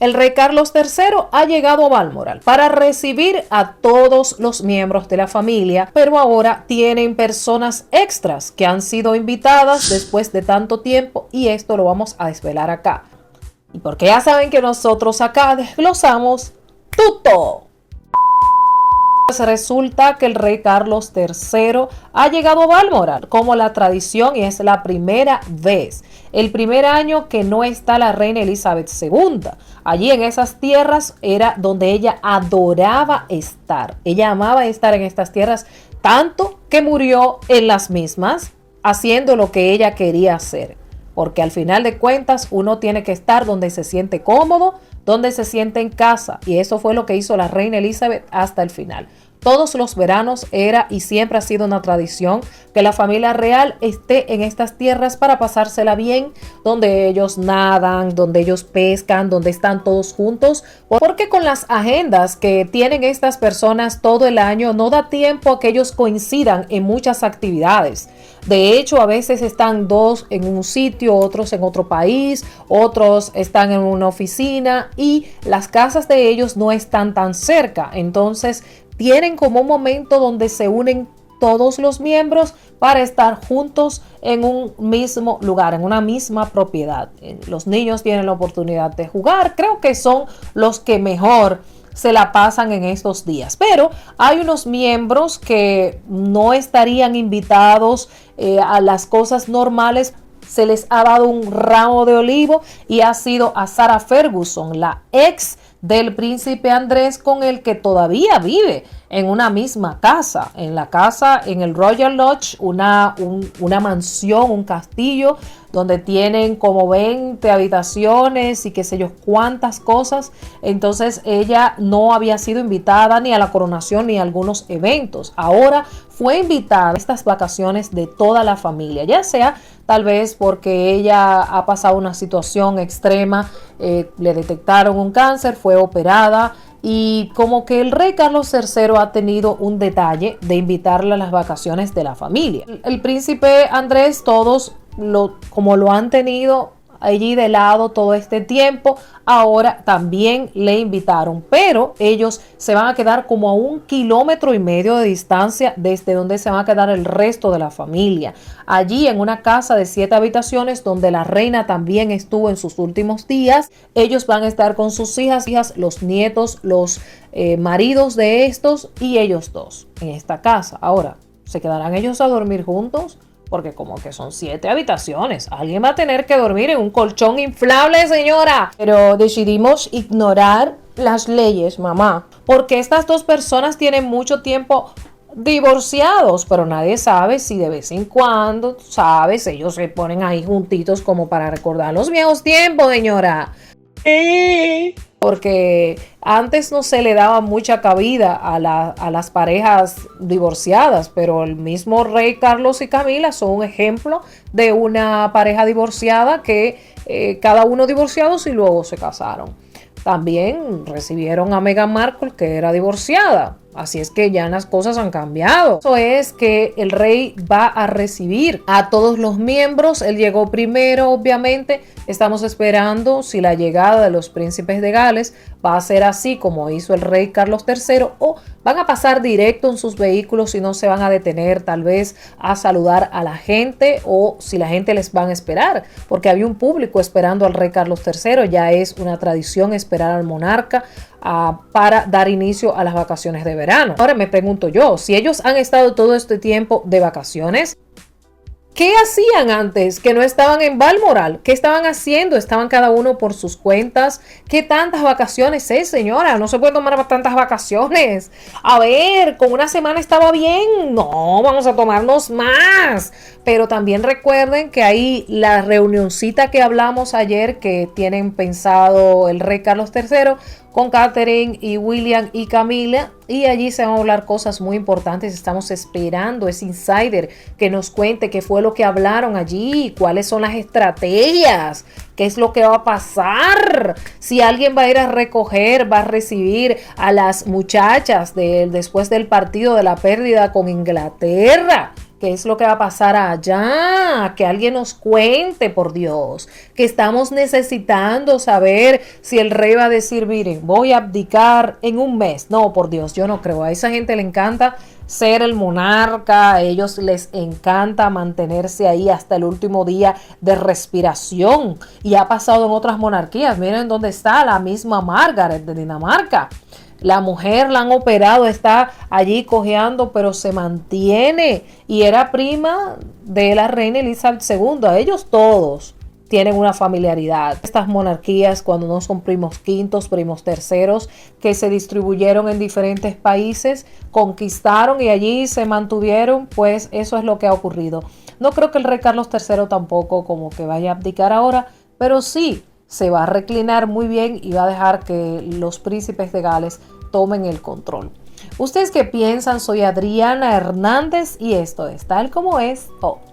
El rey Carlos III ha llegado a Balmoral para recibir a todos los miembros de la familia, pero ahora tienen personas extras que han sido invitadas después de tanto tiempo y esto lo vamos a desvelar acá. Y porque ya saben que nosotros acá desglosamos todo. Resulta que el rey Carlos III ha llegado a Balmoral como la tradición y es la primera vez. El primer año que no está la reina Elizabeth II. Allí en esas tierras era donde ella adoraba estar. Ella amaba estar en estas tierras tanto que murió en las mismas haciendo lo que ella quería hacer. Porque al final de cuentas uno tiene que estar donde se siente cómodo, donde se siente en casa. Y eso fue lo que hizo la reina Elizabeth hasta el final. Todos los veranos era y siempre ha sido una tradición que la familia real esté en estas tierras para pasársela bien, donde ellos nadan, donde ellos pescan, donde están todos juntos, porque con las agendas que tienen estas personas todo el año no da tiempo a que ellos coincidan en muchas actividades. De hecho, a veces están dos en un sitio, otros en otro país, otros están en una oficina y las casas de ellos no están tan cerca. Entonces, tienen como un momento donde se unen todos los miembros para estar juntos en un mismo lugar, en una misma propiedad. Los niños tienen la oportunidad de jugar, creo que son los que mejor se la pasan en estos días. Pero hay unos miembros que no estarían invitados a las cosas normales. Se les ha dado un ramo de olivo y ha sido a Sarah Ferguson, la ex del príncipe Andrés, con el que todavía vive en una misma casa, en la casa, en el Royal Lodge, una mansión, un castillo, donde tienen como 20 habitaciones y qué sé yo cuántas cosas. Entonces ella no había sido invitada ni a la coronación ni a algunos eventos. Ahora fue invitada a estas vacaciones de toda la familia, ya sea tal vez porque ella ha pasado una situación extrema, le detectaron un cáncer, fue operada y como que el rey Carlos III ha tenido un detalle de invitarla a las vacaciones de la familia. El príncipe Andrés, todos como lo han tenido allí de lado todo este tiempo, ahora también le invitaron, pero ellos se van a quedar como a 1,5 kilómetros de distancia desde donde se van a quedar el resto de la familia, allí en una casa de 7 habitaciones donde la reina también estuvo en sus últimos días. Ellos van a estar con sus hijas, los nietos, los maridos de estos y ellos dos en esta casa. Ahora, ¿se quedarán ellos a dormir juntos? Porque como que son 7 habitaciones. Alguien va a tener que dormir en un colchón inflable, señora. Pero decidimos ignorar las leyes, mamá. Porque estas dos personas tienen mucho tiempo divorciados, pero nadie sabe si de vez en cuando, sabes, ellos se ponen ahí juntitos como para recordar los viejos tiempos, señora. Porque antes no se le daba mucha cabida a las parejas divorciadas, pero el mismo rey Carlos y Camila son un ejemplo de una pareja divorciada que cada uno divorciados y luego se casaron. También recibieron a Meghan Markle, que era divorciada. Así es que ya las cosas han cambiado. Eso es que el rey va a recibir a todos los miembros. Él llegó primero, obviamente. Estamos esperando si la llegada de los príncipes de Gales va a ser así como hizo el rey Carlos III o van a pasar directo en sus vehículos y no se van a detener tal vez a saludar a la gente o si la gente les van a esperar. Porque había un público esperando al rey Carlos III. Ya es una tradición esperar al monarca para dar inicio a las vacaciones de verano. Ahora me pregunto yo, si ellos han estado todo este tiempo de vacaciones, ¿qué hacían antes que no estaban en Balmoral? ¿Qué estaban haciendo? ¿Estaban cada uno por sus cuentas? ¿Qué tantas vacaciones es, señora? No se puede tomar tantas vacaciones. A ver, con una semana estaba bien. No, vamos a tomarnos más. Pero también recuerden que hay la reunioncita que hablamos ayer que tienen pensado el rey Carlos III con Catherine y William y Camila, y allí se van a hablar cosas muy importantes. Estamos esperando ese insider que nos cuente qué fue lo que hablaron allí, cuáles son las estrategias, qué es lo que va a pasar, si alguien va a ir a recoger, va a recibir a las muchachas después del partido de la pérdida con Inglaterra. ¿Qué es lo que va a pasar allá? Que alguien nos cuente, por Dios, que estamos necesitando saber si el rey va a decir, miren, voy a abdicar en un mes. No, por Dios, yo no creo. A esa gente le encanta ser el monarca, a ellos les encanta mantenerse ahí hasta el último día de respiración. Y ha pasado en otras monarquías. Miren dónde está la misma Margaret de Dinamarca. La mujer la han operado, está allí cojeando, pero se mantiene. Y era prima de la reina Elizabeth II. Ellos todos tienen una familiaridad. Estas monarquías, cuando no son primos quintos, primos terceros, que se distribuyeron en diferentes países, conquistaron y allí se mantuvieron, pues eso es lo que ha ocurrido. No creo que el rey Carlos III tampoco como que vaya a abdicar ahora, pero sí se va a reclinar muy bien y va a dejar que los príncipes de Gales tomen el control. ¿Ustedes qué piensan? Soy Adriana Hernández y esto es Tal Como Es Hoy.